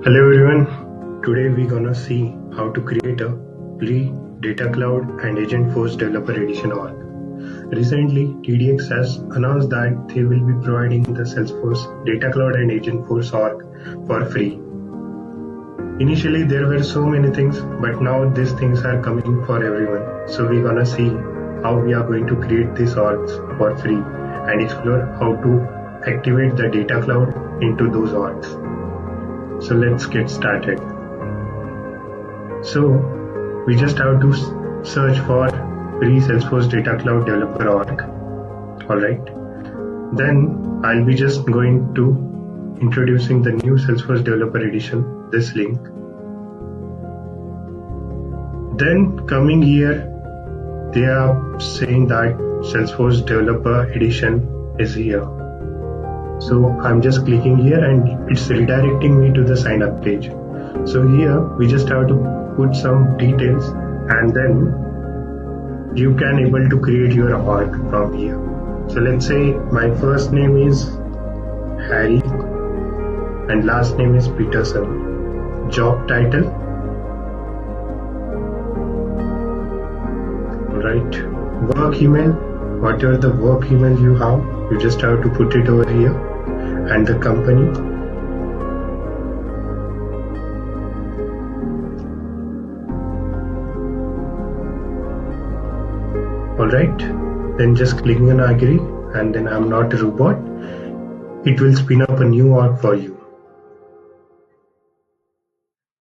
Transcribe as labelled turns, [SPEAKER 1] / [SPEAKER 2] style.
[SPEAKER 1] Hello everyone, today we're gonna see how to create a free Data Cloud and Agentforce Developer Edition org. Recently, TDX has announced that they will be providing the Salesforce Data Cloud and Agentforce org for free. Initially, there were so many things, but now these things are coming for everyone. So we're gonna see how we are going to create these orgs for free and explore how to activate the Data Cloud into those orgs. So let's get started. So we just have to search for free Salesforce Data Cloud Developer org. Alright. Then I'll be just going to introducing the new Salesforce Developer Edition, this link. Then coming here, they are saying that Salesforce Developer Edition is here. So I'm just clicking here and it's redirecting me to the sign up page. So here we just have to put some details and then you can able to create your org from here. So let's say my first name is Harry and last name is Peterson. Job title. Right. Work email. Whatever the work email you have, you just have to put it over here. And the company. Alright, then just clicking on agree and then I'm not a robot. It will spin up a new org for you.